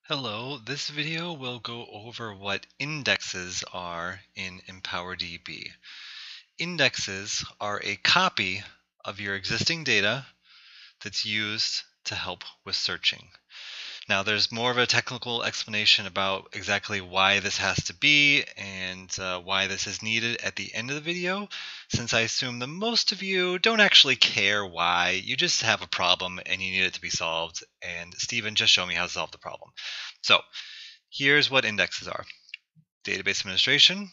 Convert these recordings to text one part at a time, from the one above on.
Hello, this video will go over what indexes are in EmpowerDB. Indexes are a copy of your existing data that's used to help with searching. Now, there's more of a technical explanation about exactly why this has to be and why this is needed at the end of the video, since I assume that most of you don't actually care why. You just have a problem and you need it to be solved, and Stephen just showed me how to solve the problem. So, here's what indexes are. Database administration.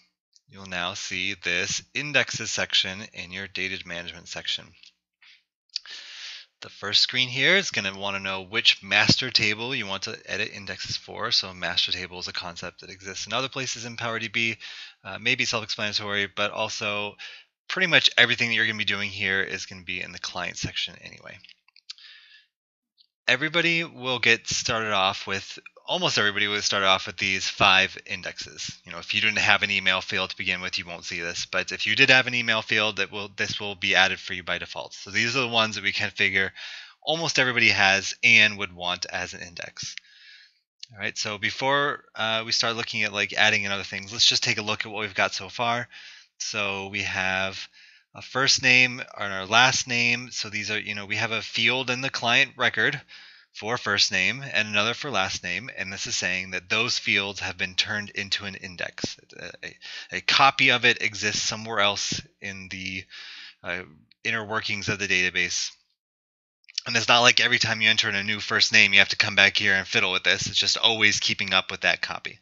You'll now see this indexes section in your data management section. The first screen here is going to want to know which master table you want to edit indexes for. So master table is a concept that exists in other places in EmpowerDB, maybe self-explanatory, but also pretty much everything that you're going to be doing here is going to be in the client section anyway. Everybody will get started off with, almost everybody will start off with these 5 indexes. If you didn't have an email field to begin with, you won't see this. But if you did have an email field, this will be added for you by default. So these are the ones that we can figure almost everybody has and would want as an index. All right, so before we start looking at adding in other things, let's just take a look at what we've got so far. So we have a first name and our last name. So these are, we have a field in the client record for first name and another for last name. And this is saying that those fields have been turned into an index. A copy of it exists somewhere else in the inner workings of the database. And it's not like every time you enter in a new first name, you have to come back here and fiddle with this. It's just always keeping up with that copy.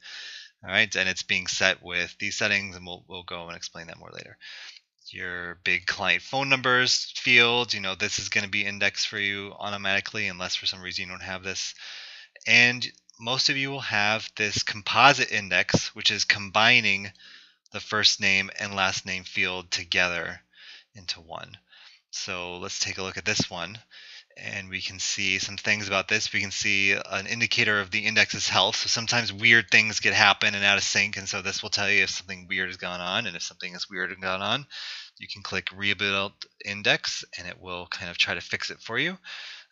All right, and it's being set with these settings, and we'll go and explain that more later. Your big client phone numbers field, this is going to be indexed for you automatically unless for some reason you don't have this. And most of you will have this composite index, which is combining the first name and last name field together into one. So let's take a look at this one. And we can see some things about this. We can see an indicator of the index's health. So sometimes weird things get happen and out of sync, and so this will tell you if something weird has gone on. And if something is weird and gone on, you can click Rebuild Index, and it will kind of try to fix it for you.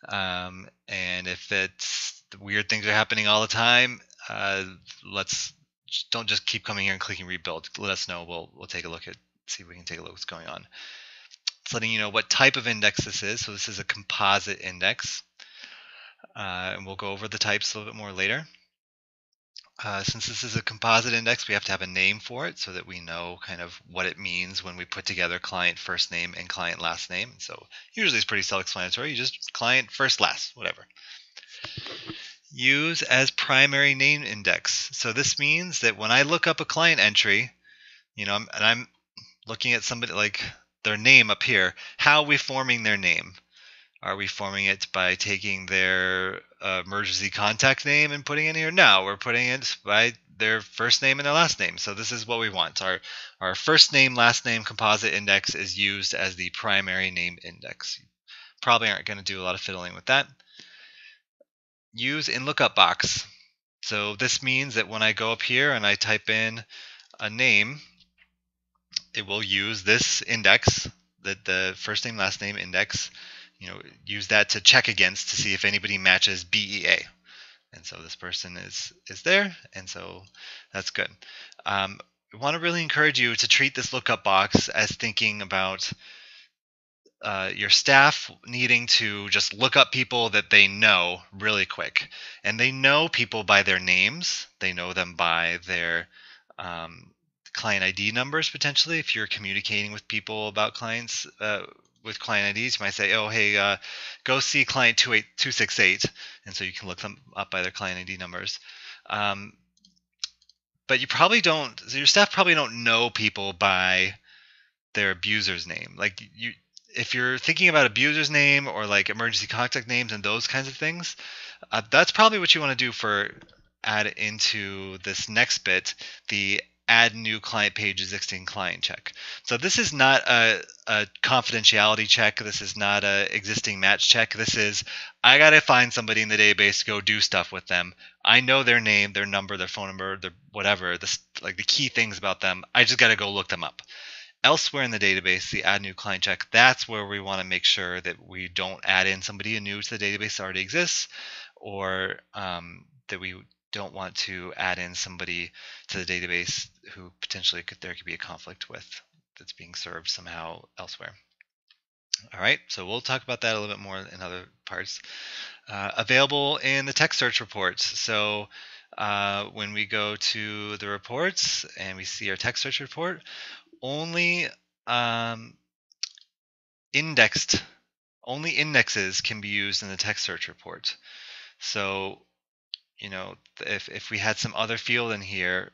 And if it's the weird things are happening all the time, don't just keep coming here and clicking Rebuild. Let us know. We'll take a look at see if we can take a look at what's going on. It's letting you know what type of index this is. So this is a composite index. And we'll go over the types a little bit more later. Since this is a composite index, we have to have a name for it so that we know kind of what it means when we put together client first name and client last name. So usually it's pretty self-explanatory. You just client first, last, whatever. Use as primary name index. So this means that when I look up a client entry, and I'm looking at somebody like their name up here, how are we forming their name? Are we forming it by taking their emergency contact name and putting it in here? No, we're putting it by their first name and their last name. So this is what we want. Our first name, last name composite index is used as the primary name index. You probably aren't going to do a lot of fiddling with that. Use in lookup box. So this means that when I go up here and I type in a name, it will use this index, the first name, last name index, use that to check against to see if anybody matches BEA. And so this person is there, and so that's good. We want to really encourage you to treat this lookup box as thinking about your staff needing to just look up people that they know really quick. And they know people by their names. They know them by their client ID numbers, potentially. If you're communicating with people about clients with client IDs, you might say, oh, hey, go see client 28268. And so you can look them up by their client ID numbers. But your staff probably don't know people by their abuser's name. If you're thinking about abuser's name or like emergency contact names and those kinds of things, that's probably what you want to do for add into this next bit, the add new client page existing client check. So this is not a confidentiality check. This is not a existing match check. This is, I got to find somebody in the database to go do stuff with them. I know their name, their number, their phone number, their whatever, the key things about them. I just got to go look them up. Elsewhere in the database, the add new client check, that's where we want to make sure that we don't add in somebody new to the database that already exists, or that we don't want to add in somebody to the database who potentially there could be a conflict with that's being served somehow elsewhere. All right, so we'll talk about that a little bit more in other parts. Available in the text search reports. So when we go to the reports and we see our text search report, only indexes can be used in the text search report. So, if we had some other field in here,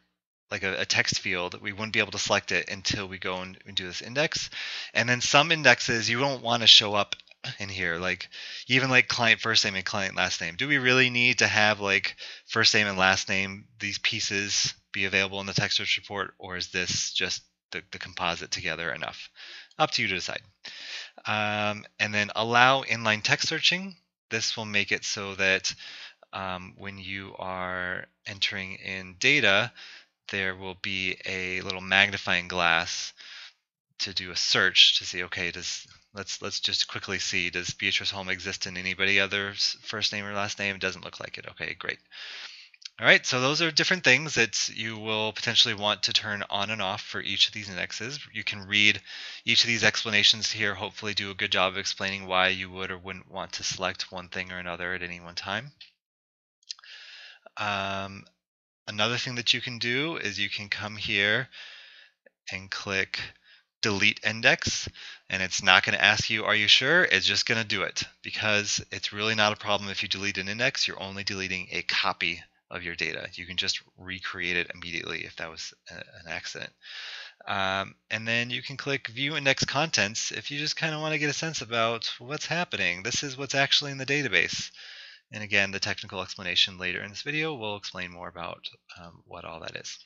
like a text field, we wouldn't be able to select it until we go and do this index. And then some indexes you don't want to show up in here, like even like client first name and client last name. Do we really need to have like first name and last name, these pieces be available in the text search report, or is this just the composite together enough? Up to you to decide. And then allow inline text searching. This will make it so that when you are entering in data, there will be a little magnifying glass to do a search to see, okay, let's just quickly see, does Beatrice Holm exist in anybody other's first name or last name? It doesn't look like it. Okay, great. All right, so those are different things that you will potentially want to turn on and off for each of these indexes. You can read each of these explanations here, hopefully do a good job of explaining why you would or wouldn't want to select one thing or another at any one time. Another thing that you can do is you can come here and click delete index, and it's not going to ask you, are you sure? It's just going to do it, because it's really not a problem if you delete an index. You're only deleting a copy of your data. You can just recreate it immediately if that was an accident. And then you can click view index contents if you just kind of want to get a sense about what's happening. This is what's actually in the database. And again, the technical explanation later in this video will explain more about what all that is.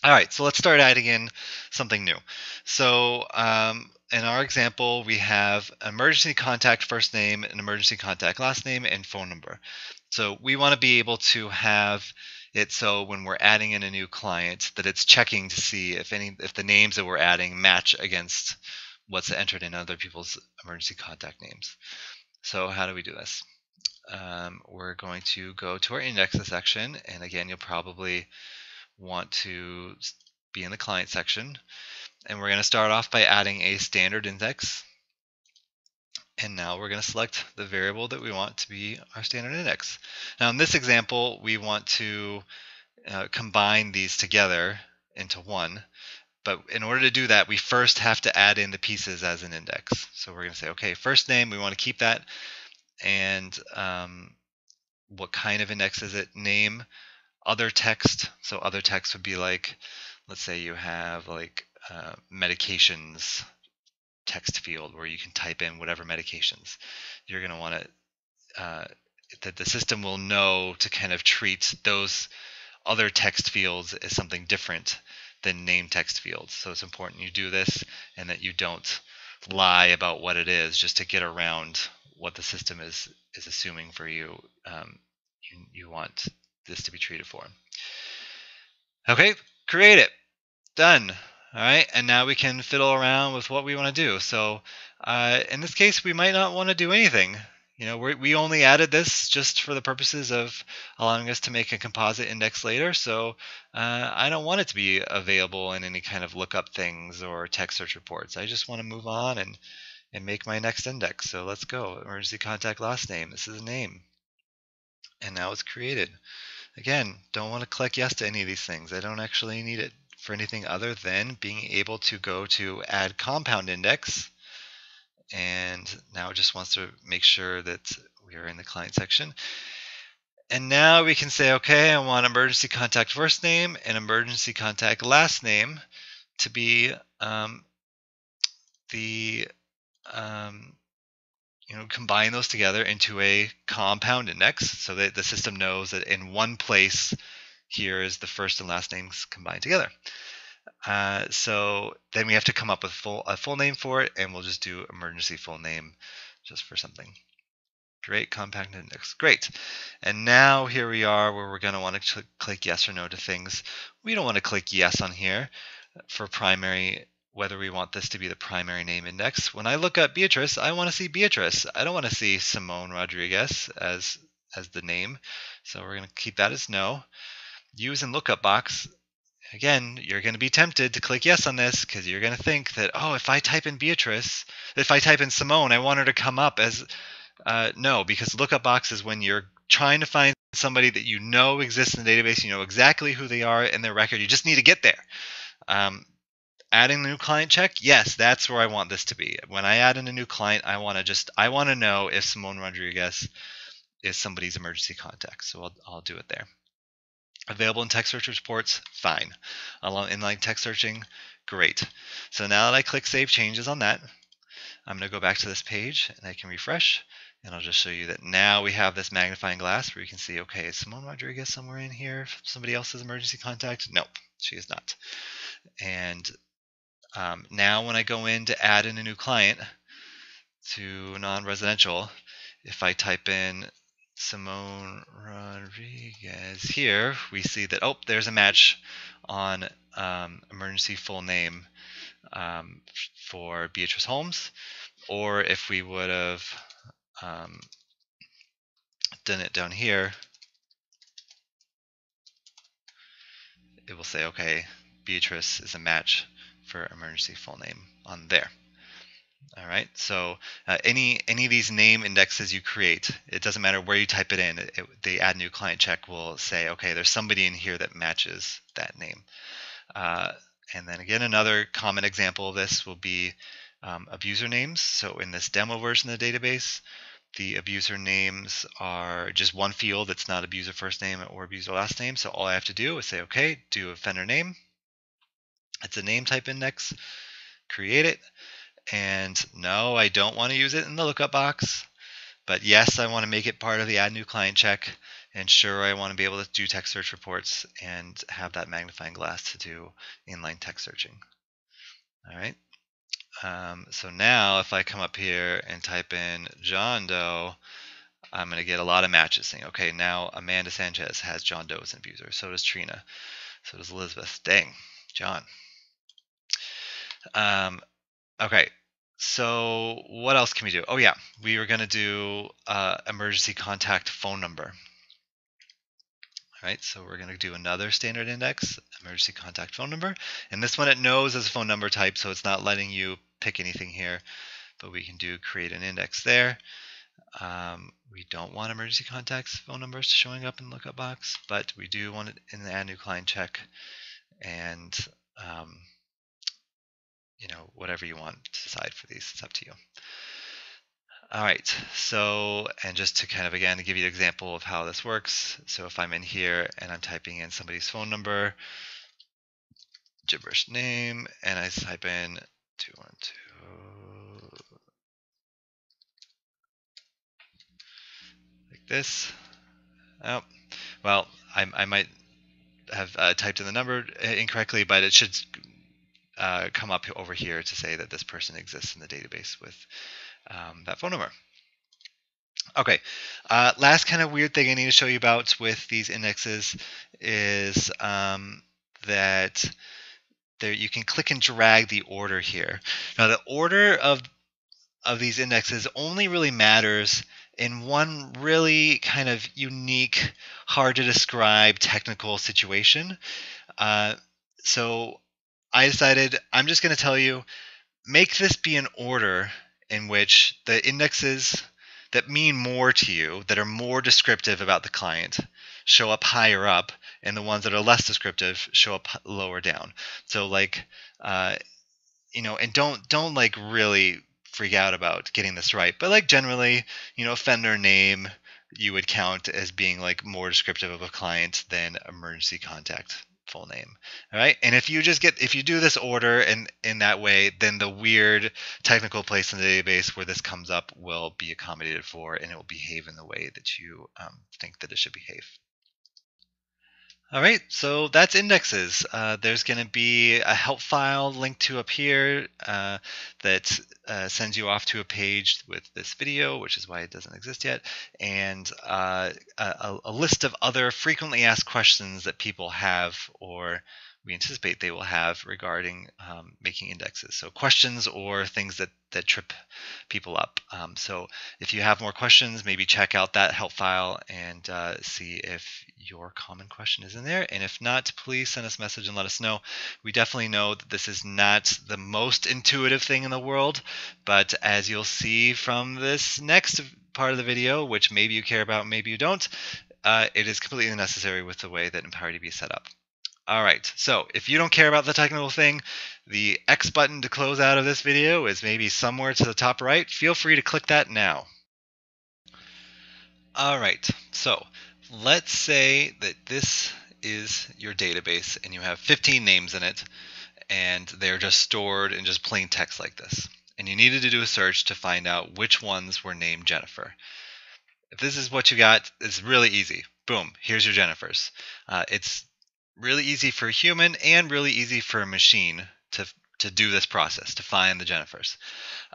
All right, so let's start adding in something new. So in our example, we have emergency contact first name, an emergency contact last name, and phone number. So we want to be able to have it so when we're adding in a new client that it's checking to see if the names that we're adding match against what's entered in other people's emergency contact names. So how do we do this? We're going to go to our indexes section, and again, you'll probably want to be in the client section, and we're going to start off by adding a standard index. And now we're going to select the variable that we want to be our standard index. Now in this example, we want to combine these together into one. But in order to do that, we first have to add in the pieces as an index. So we're going to say, okay, first name, we want to keep that. And what kind of index is it? Name, other text. So other text would be like, let's say you have like medications text field where you can type in whatever medications. You're going to want to, that the system will know to kind of treat those other text fields as something different than name text fields. So it's important you do this and that you don't lie about what it is just to get around what the system is assuming for you. You want this to be treated for. Okay, create it. Done. All right, and now we can fiddle around with what we want to do. So in this case, we might not want to do anything. We only added this just for the purposes of allowing us to make a composite index later. So I don't want it to be available in any kind of lookup things or text search reports. I just want to move on and make my next index. So let's go. Emergency contact last name. This is a name. And now it's created. Again, don't want to click yes to any of these things. I don't actually need it for anything other than being able to go to add compound index. And now it just wants to make sure that we are in the client section. And now we can say, okay, I want emergency contact first name and emergency contact last name to be combine those together into a compound index so that the system knows that in one place here is the first and last names combined together. So then we have to come up with a full name for it, and we'll just do emergency full name just for something. Great, compound index. Great. And now here we are where we're going to want to click yes or no to things. We don't want to click yes on here for primary, whether we want this to be the primary name index. When I look up Beatrice, I want to see Beatrice. I don't want to see Simone Rodriguez as as the name. So we're going to keep that as no. Use in lookup box. Again, you're going to be tempted to click yes on this because you're going to think that, oh, if I type in Beatrice, if I type in Simone, I want her to come up as no, because lookup box is when you're trying to find somebody that you know exists in the database, you know exactly who they are in their record. You just need to get there. Adding the new client check, yes, that's where I want this to be. When I add in a new client, I want to know if Simone Rodriguez is somebody's emergency contact. So I'll do it there. Available in text search reports, fine. Along inline text searching, great. So now that I click Save Changes on that, I'm going to go back to this page and I can refresh. And I'll just show you that now we have this magnifying glass where you can see, okay, is Simone Rodriguez somewhere in here? Somebody else's emergency contact? Nope, she is not. And now when I go in to add in a new client to non-residential, if I type in Simone Rodriguez here, we see that, oh, there's a match on emergency full name for Beatrice Holmes. Or if we would have done it down here, it will say, okay, Beatrice is a match for emergency full name on there. All right, so any of these name indexes you create, it doesn't matter where you type it in, the add new client check will say, okay, there's somebody in here that matches that name. And then again, another common example of this will be abuser names. So in this demo version of the database, the abuser names are just one field. It's not abuser first name or abuser last name. So all I have to do is say, okay, do offender name. It's a name type index, create it. And no, I don't want to use it in the lookup box. But yes, I want to make it part of the add new client check. And sure, I want to be able to do text search reports and have that magnifying glass to do inline text searching. All right. So now if I come up here and type in John Doe, I'm going to get a lot of matches saying, okay, now Amanda Sanchez has John Doe as an abuser. So does Trina. So does Elizabeth. Dang, John. Okay, so what else can we do? Oh yeah, we were going to do emergency contact phone number. All right, so we're going to do another standard index, emergency contact phone number. And this one it knows as a phone number type, so it's not letting you pick anything here. But we can do create an index there. We don't want emergency contacts phone numbers showing up in the lookup box, but we do want it in the add new client check. And you know, whatever you want to decide for these, it's up to you. All right, so, and just to kind of, again, to give you an example of how this works. So if I'm in here and I'm typing in somebody's phone number, gibberish name, and I type in 212, like this. Oh, well, I might have typed in the number incorrectly, but it should come up over here to say that this person exists in the database with that phone number. Okay, last kind of weird thing I need to show you about with these indexes is that there you can click and drag the order here. Now the order of these indexes only really matters in one really kind of unique, hard to describe technical situation. So I decided I'm just going to tell you, make this be an order in which the indexes that mean more to you, that are more descriptive about the client, show up higher up, and the ones that are less descriptive show up lower down. So like, you know, and don't like really freak out about getting this right, but like generally, you know, offender name you would count as being like more descriptive of a client than emergency contact full name. All right, and if you do this order and in that way, then the weird technical place in the database where this comes up will be accommodated for, and it will behave in the way that you think that it should behave. All right, so that's indexes. There's going to be a help file linked to up here that sends you off to a page with this video, which is why it doesn't exist yet, and a list of other frequently asked questions that people have or we anticipate they will have regarding making indexes. So questions or things that trip people up. So if you have more questions, maybe check out that help file and see if your common question is in there. And if not, please send us a message and let us know. We definitely know that this is not the most intuitive thing in the world, but as you'll see from this next part of the video, which maybe you care about, maybe you don't, it is completely necessary with the way that EmpowerDB is set up. All right, so if you don't care about the technical thing, the X button to close out of this video is maybe somewhere to the top right. Feel free to click that now. All right, so let's say that this is your database and you have 15 names in it and they're just stored in just plain text like this. And you needed to do a search to find out which ones were named Jennifer. If this is what you got, it's really easy. Boom, here's your Jennifers. It's really easy for a human and really easy for a machine to do this process, to find the Jennifers.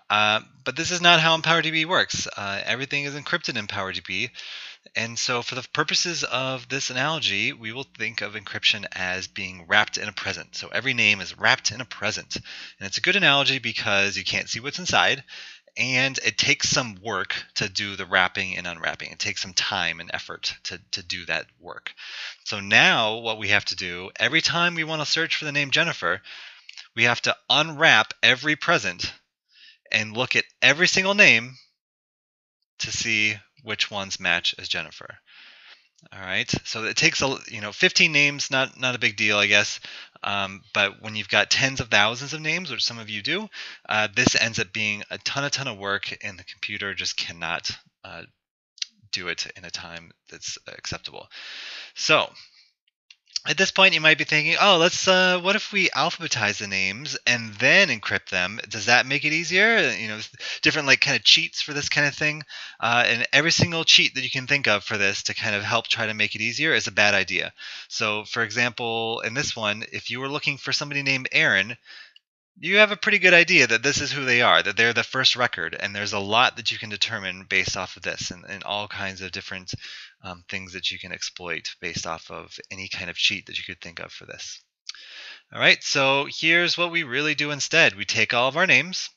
But this is not how EmpowerDB works. Everything is encrypted in EmpowerDB. And so for the purposes of this analogy, we will think of encryption as being wrapped in a present. So every name is wrapped in a present. And it's a good analogy because you can't see what's inside. And it takes some work to do the wrapping and unwrapping. It takes some time and effort to do that work. So now what we have to do, every time we want to search for the name Jennifer, we have to unwrap every present and look at every single name to see which ones match as Jennifer. All right, so it takes 15 names, not a big deal, I guess. But when you've got tens of thousands of names, which some of you do, this ends up being a ton of work, and the computer just cannot do it in a time that's acceptable. So at this point, you might be thinking, oh, what if we alphabetize the names and then encrypt them? Does that make it easier? Different kind of cheats for this kind of thing. And every single cheat that you can think of for this to kind of help try to make it easier is a bad idea. So for example, in this one, if you were looking for somebody named Aaron, you have a pretty good idea that this is who they are, that they're the first record, and there's a lot that you can determine based off of this, and all kinds of different things that you can exploit based off of any kind of cheat that you could think of for this. All right, so here's what we really do instead. We take all of our names,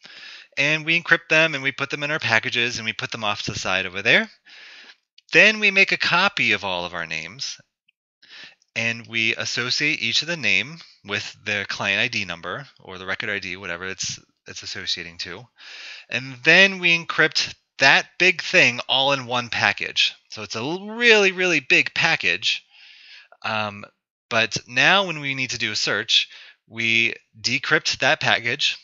and we encrypt them, and we put them in our packages, and we put them off to the side over there. Then we make a copy of all of our names, and we associate each of the name with the client ID number or the record ID, whatever it's associating to. And then we encrypt that big thing all in one package. So it's a really, really big package. But now when we need to do a search, we decrypt that package.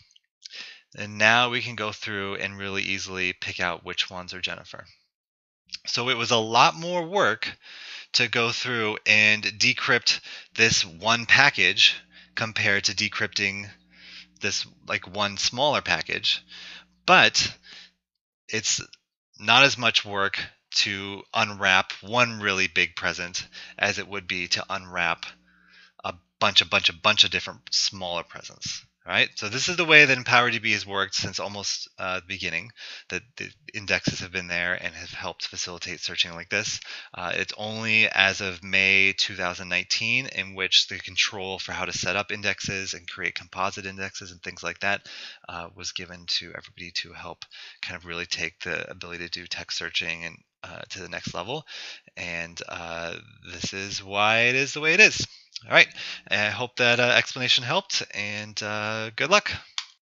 And now we can go through and really easily pick out which ones are Jennifer. So it was a lot more work to go through and decrypt this one package compared to decrypting this one smaller package. But it's not as much work to unwrap one really big present as it would be to unwrap a bunch of different smaller presents. Right? So this is the way that EmpowerDB has worked since almost the beginning, that the indexes have been there and have helped facilitate searching like this. It's only as of May 2019 in which the control for how to set up indexes and create composite indexes and things like that was given to everybody to help kind of really take the ability to do text searching and to the next level. And this is why it is the way it is. All right, I hope that explanation helped, and good luck.